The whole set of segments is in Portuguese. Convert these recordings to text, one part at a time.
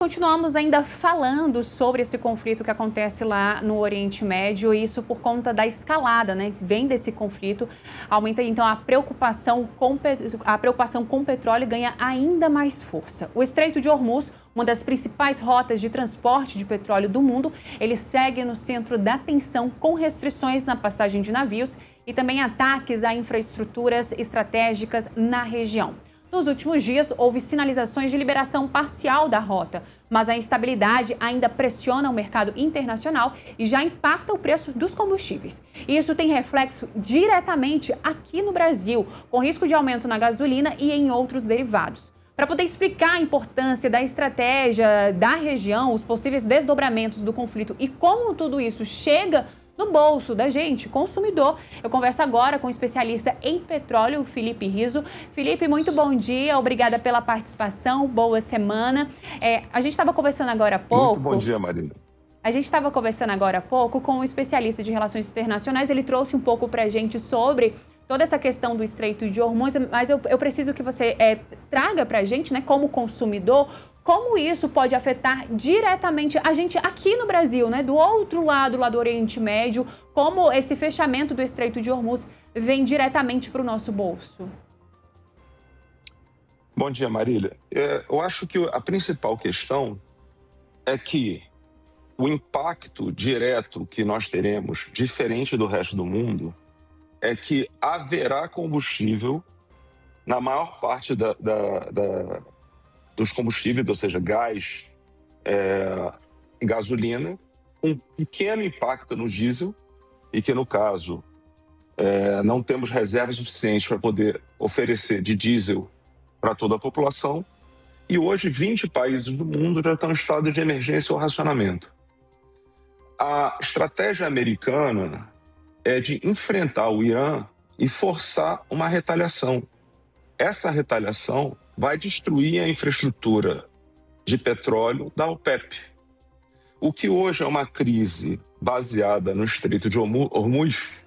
Continuamos ainda falando sobre esse conflito que acontece lá no Oriente Médio, e isso por conta da escalada, né, que vem desse conflito. Aumenta então a preocupação com o petróleo ganha ainda mais força. O Estreito de Hormuz, uma das principais rotas de transporte de petróleo do mundo, ele segue no centro da tensão, com restrições na passagem de navios e também ataques a infraestruturas estratégicas na região. Nos últimos dias, houve sinalizações de liberação parcial da rota, mas a instabilidade ainda pressiona o mercado internacional e já impacta o preço dos combustíveis. E isso tem reflexo diretamente aqui no Brasil, com risco de aumento na gasolina e em outros derivados. Para poder explicar a importância da estratégia da região, os possíveis desdobramentos do conflito e como tudo isso chega no bolso da gente, consumidor, eu converso agora com o especialista em petróleo, Felipe Rizzo. Felipe, muito bom dia, obrigada pela participação, boa semana. A gente estava conversando agora há pouco... Muito bom dia, Marina. A gente estava conversando agora há pouco com um especialista de relações internacionais, ele trouxe um pouco para a gente sobre toda essa questão do Estreito de Hormuz, mas eu preciso que você traga para a gente, né, como consumidor, como isso pode afetar diretamente a gente aqui no Brasil, né, do outro lado, lá do Oriente Médio, como esse fechamento do Estreito de Hormuz vem diretamente para o nosso bolso? Bom dia, Marília. Eu acho que a principal questão é que o impacto direto que nós teremos, diferente do resto do mundo, é que haverá combustível na maior parte dos combustíveis, ou seja, gás e gasolina, um pequeno impacto no diesel, e que, no caso, não temos reservas suficientes para poder oferecer de diesel para toda a população. E hoje, 20 países do mundo já estão em estado de emergência ou racionamento. A estratégia americana é de enfrentar o Irã e forçar uma retaliação. Essa retaliação vai destruir a infraestrutura de petróleo da OPEP. O que hoje é uma crise baseada no Estreito de Hormuz,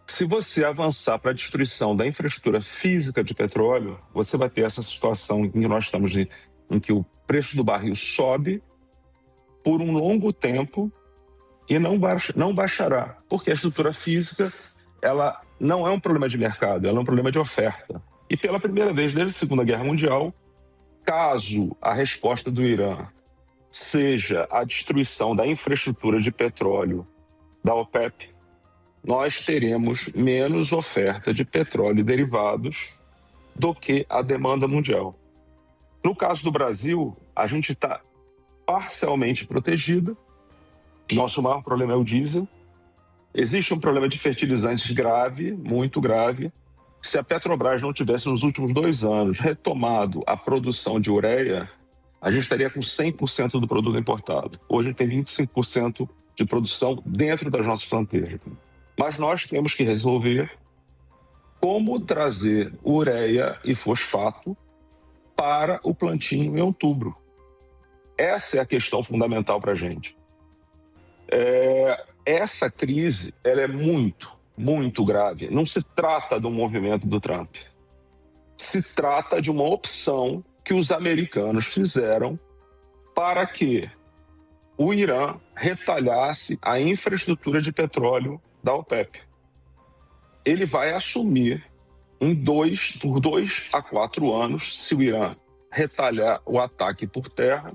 se você avançar para a destruição da infraestrutura física de petróleo, você vai ter essa situação em que nós estamos em que o preço do barril sobe por um longo tempo e não baixará, porque a estrutura física ela não é um problema de mercado, ela é um problema de oferta. E pela primeira vez desde a Segunda Guerra Mundial, caso a resposta do Irã seja a destruição da infraestrutura de petróleo da OPEP, nós teremos menos oferta de petróleo e derivados do que a demanda mundial. No caso do Brasil, a gente está parcialmente protegido. Nosso maior problema é o diesel. Existe um problema de fertilizantes grave, muito grave. Se a Petrobras não tivesse, nos últimos 2 anos, retomado a produção de ureia, a gente estaria com 100% do produto importado. Hoje a gente tem 25% de produção dentro das nossas fronteiras. Mas nós temos que resolver como trazer ureia e fosfato para o plantio em outubro. Essa é a questão fundamental para a gente. Essa crise ela é muito grave. Não se trata de um movimento do Trump. Se trata de uma opção que os americanos fizeram para que o Irã retalhasse a infraestrutura de petróleo da OPEP. Ele vai assumir por 2 a 4 anos, se o Irã retalhar o ataque por terra,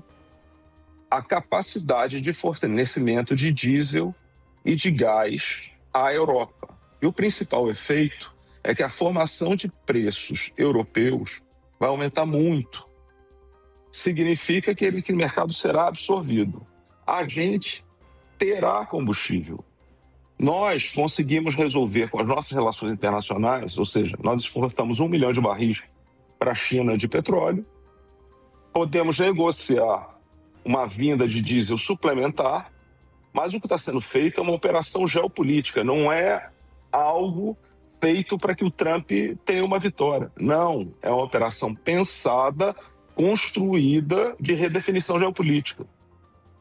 a capacidade de fornecimento de diesel e de gás à Europa. E o principal efeito é que a formação de preços europeus vai aumentar muito. Significa que o mercado será absorvido. A gente terá combustível. Nós conseguimos resolver com as nossas relações internacionais, ou seja, nós exportamos 1 milhão de barris para a China de petróleo, podemos negociar uma vinda de diesel suplementar, mas o que está sendo feito é uma operação geopolítica, não é algo feito para que o Trump tenha uma vitória. Não, é uma operação pensada, construída de redefinição geopolítica.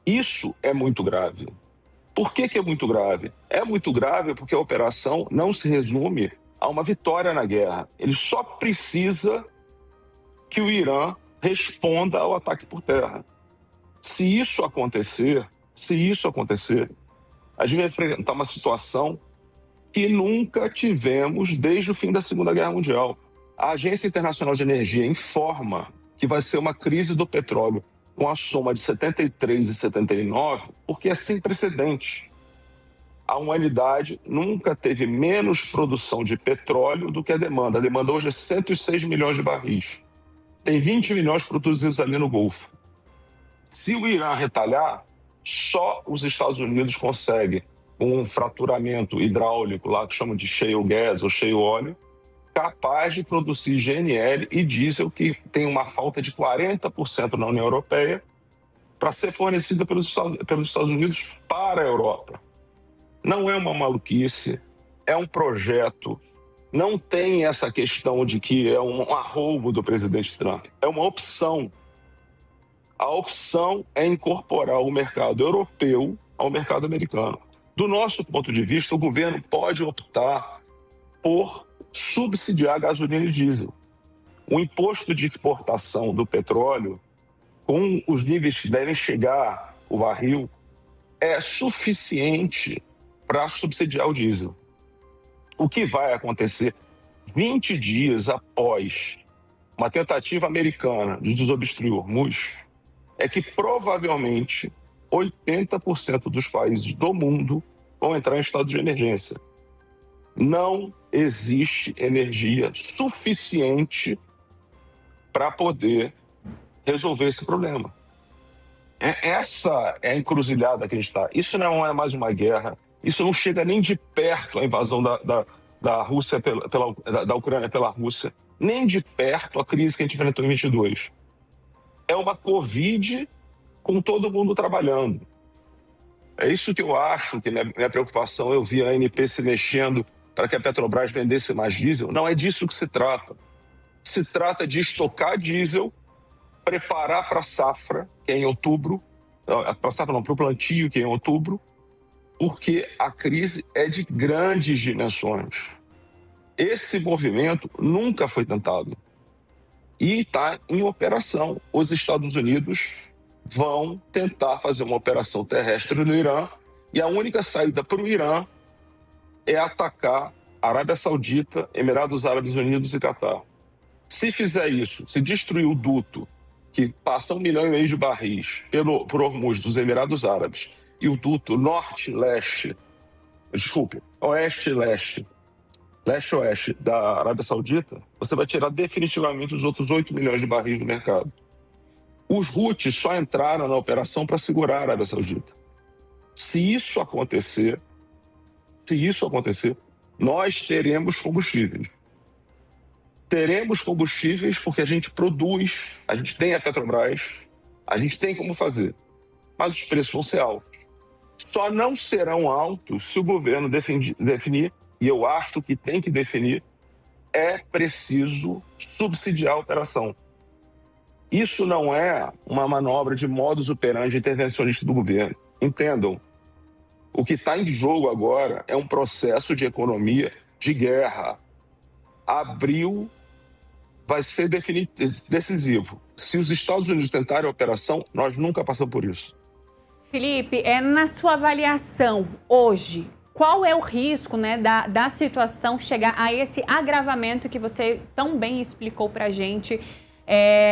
Isso é muito grave. Por que é muito grave? É muito grave porque a operação não se resume a uma vitória na guerra. Ele só precisa que o Irã responda ao ataque por terra. Se isso acontecer, a gente vai enfrentar uma situação que nunca tivemos desde o fim da Segunda Guerra Mundial. A Agência Internacional de Energia informa que vai ser uma crise do petróleo com a soma de 73 e 79, porque é sem precedente. A humanidade nunca teve menos produção de petróleo do que a demanda. A demanda hoje é 106 milhões de barris. Tem 20 milhões produzidos ali no Golfo. Se o Irã retalhar, só os Estados Unidos conseguem um fraturamento hidráulico lá que chamam de shale gas ou shale óleo, capaz de produzir GNL e diesel, que tem uma falta de 40% na União Europeia, para ser fornecida pelos Estados Unidos para a Europa. Não é uma maluquice, é um projeto. Não tem essa questão de que é um arroubo do presidente Trump. É uma opção. A opção é incorporar o mercado europeu ao mercado americano. Do nosso ponto de vista, o governo pode optar por subsidiar gasolina e diesel. O imposto de exportação do petróleo, com os níveis que devem chegar o barril, é suficiente para subsidiar o diesel. O que vai acontecer 20 dias após uma tentativa americana de desobstruir Hormuz é que provavelmente 80% dos países do mundo vão entrar em estado de emergência. Não existe energia suficiente para poder resolver esse problema. Essa é a encruzilhada que a gente está. Isso não é mais uma guerra. Isso não chega nem de perto à invasão da Rússia da Ucrânia pela Rússia, nem de perto a crise que a gente enfrentou em 22. É uma Covid com todo mundo trabalhando. É isso que eu acho, que minha preocupação. Eu vi a ANP se mexendo para que a Petrobras vendesse mais diesel. Não é disso que se trata. Se trata de estocar diesel, preparar para a safra, que é em outubro, para a safra não, para o plantio, que é em outubro, porque a crise é de grandes dimensões. Esse movimento nunca foi tentado e está em operação. Os Estados Unidos vão tentar fazer uma operação terrestre no Irã e a única saída para o Irã é atacar a Arábia Saudita, Emirados Árabes Unidos e Catar. Se fizer isso, se destruir o duto que passa 1,5 milhão de barris por Hormuz dos Emirados Árabes e o duto oeste-leste, leste-oeste da Arábia Saudita, você vai tirar definitivamente os outros 8 milhões de barris do mercado. Os Houthis só entraram na operação para segurar a Arábia Saudita. Se isso acontecer, nós teremos combustíveis. Teremos combustíveis porque a gente produz, a gente tem a Petrobras, a gente tem como fazer, mas os preços vão ser altos. Só não serão altos se o governo definir, e eu acho que tem que definir, é preciso subsidiar a operação. Isso não é uma manobra de modus operandi intervencionista do governo. Entendam, o que está em jogo agora é um processo de economia de guerra. Abril vai ser decisivo. Se os Estados Unidos tentarem a operação, nós nunca passamos por isso. Felipe, na sua avaliação hoje, qual é o risco, né, da situação chegar a esse agravamento que você tão bem explicou para a gente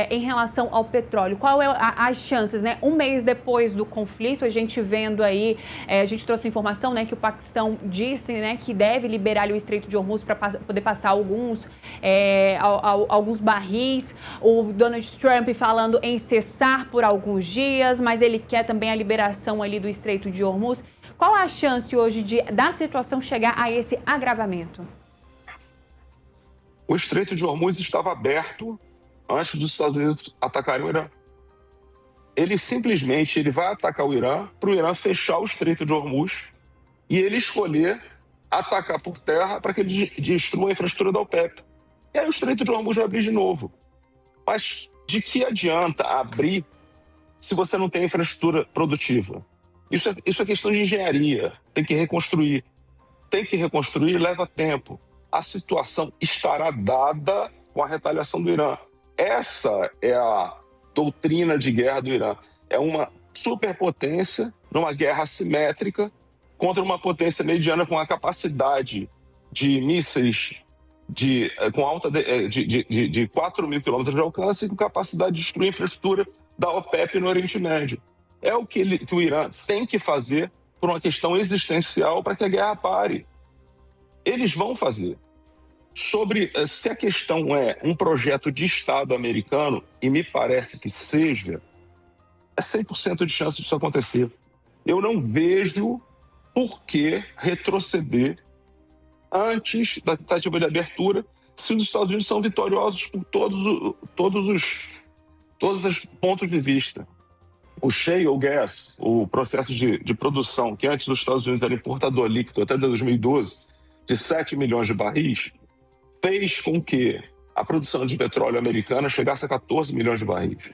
em relação ao petróleo? Qual é as chances, né? Um mês depois do conflito, a gente vendo aí, a gente trouxe informação, né, que o Paquistão disse, né, que deve liberar ali o Estreito de Hormuz para poder passar alguns barris. O Donald Trump falando em cessar por alguns dias, mas ele quer também a liberação ali do Estreito de Hormuz. Qual a chance hoje da situação chegar a esse agravamento? O Estreito de Hormuz estava aberto antes dos Estados Unidos atacarem o Irã. Ele vai atacar o Irã para o Irã fechar o Estreito de Hormuz e ele escolher atacar por terra para que ele destrua a infraestrutura da OPEP. E aí o Estreito de Hormuz vai abrir de novo. Mas de que adianta abrir se você não tem infraestrutura produtiva? Isso é questão de engenharia. Tem que reconstruir. Leva tempo. A situação estará dada com a retaliação do Irã. Essa é a doutrina de guerra do Irã. É uma superpotência numa guerra assimétrica contra uma potência mediana com a capacidade de mísseis de 4 mil quilômetros de alcance e com capacidade de destruir a infraestrutura da OPEP no Oriente Médio. É o que o Irã tem que fazer por uma questão existencial para que a guerra pare. Eles vão fazer. Sobre se a questão é um projeto de Estado americano, e me parece que seja, é 100% de chance disso acontecer. Eu não vejo por que retroceder antes da tentativa de abertura se os Estados Unidos são vitoriosos por todos os pontos de vista. O shale gas, o processo de produção, que antes os Estados Unidos era importador líquido até 2012, de 7 milhões de barris, fez com que a produção de petróleo americana chegasse a 14 milhões de barris.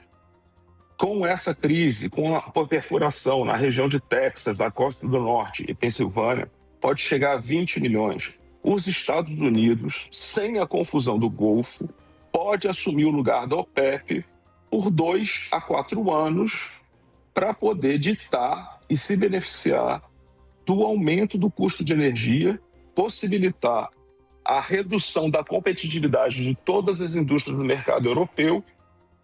Com essa crise, com a perfuração na região de Texas, da Costa do Norte e Pensilvânia, pode chegar a 20 milhões. Os Estados Unidos, sem a confusão do Golfo, pode assumir o lugar da OPEP por 2 a 4 anos para poder ditar e se beneficiar do aumento do custo de energia, possibilitar a redução da competitividade de todas as indústrias do mercado europeu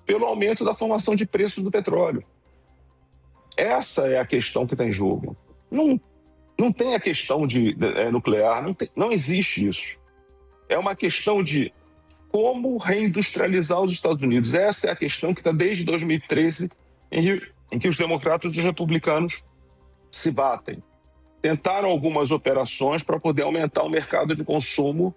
pelo aumento da formação de preços do petróleo. Essa é a questão que está em jogo. Não tem a questão de nuclear, não existe isso. É uma questão de como reindustrializar os Estados Unidos. Essa é a questão que está desde 2013, em que os democratas e os republicanos se batem. Tentaram algumas operações para poder aumentar o mercado de consumo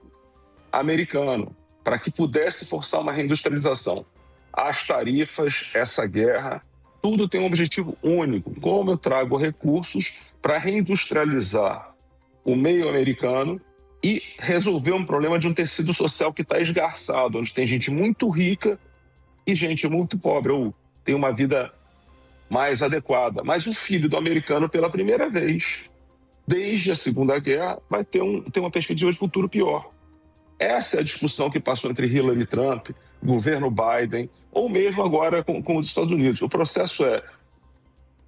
americano, para que pudesse forçar uma reindustrialização. As tarifas, essa guerra, tudo tem um objetivo único. Como eu trago recursos para reindustrializar o meio americano e resolver um problema de um tecido social que está esgarçado, onde tem gente muito rica e gente muito pobre, ou tem uma vida mais adequada. Mas o filho do americano, pela primeira vez, desde a Segunda Guerra, vai ter uma perspectiva de futuro pior. Essa é a discussão que passou entre Hillary e Trump, governo Biden, ou mesmo agora com os Estados Unidos. O processo é: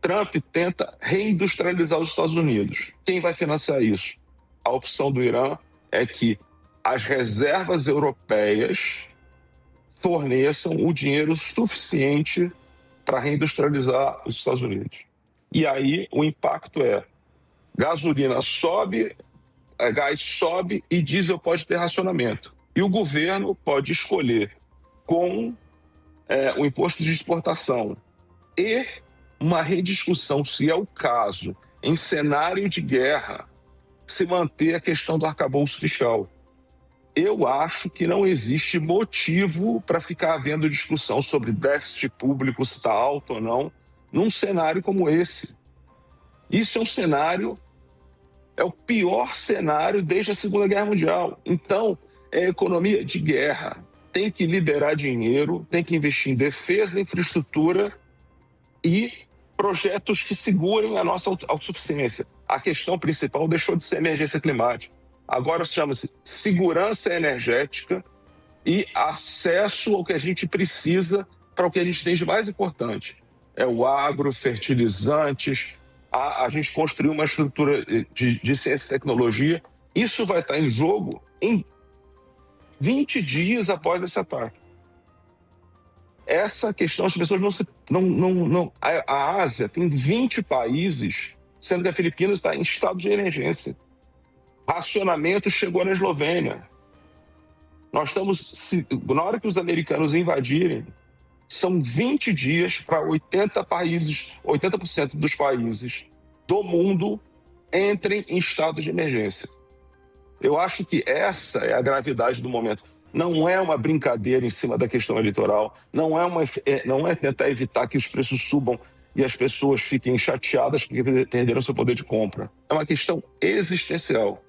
Trump tenta reindustrializar os Estados Unidos. Quem vai financiar isso? A opção do Irã é que as reservas europeias forneçam o dinheiro suficiente para reindustrializar os Estados Unidos. E aí o impacto é: gasolina sobe, gás sobe e diesel pode ter racionamento. E o governo pode escolher com o imposto de exportação e uma rediscussão, se é o caso, em cenário de guerra, se manter a questão do arcabouço fiscal. Eu acho que não existe motivo para ficar havendo discussão sobre déficit público, se está alto ou não, num cenário como esse. Isso é um cenário, é o pior cenário desde a Segunda Guerra Mundial. Então, é economia de guerra. Tem que liberar dinheiro, tem que investir em defesa, infraestrutura e projetos que segurem a nossa autossuficiência. A questão principal deixou de ser emergência climática. Agora chama-se segurança energética e acesso ao que a gente precisa para o que a gente tem de mais importante. É o agro, fertilizantes, a gente construir uma estrutura de ciência e tecnologia. Isso vai estar em jogo em 20 dias após esse ataque. Essa questão, as pessoas não. A Ásia tem 20 países, sendo que a Filipinas está em estado de emergência. Racionamento chegou na Eslovênia. Nós estamos, na hora que os americanos invadirem, são 20 dias para 80% dos países do mundo entrem em estado de emergência. Eu acho que essa é a gravidade do momento. Não é uma brincadeira em cima da questão eleitoral, não é tentar evitar que os preços subam e as pessoas fiquem chateadas porque perderam seu poder de compra. É uma questão existencial.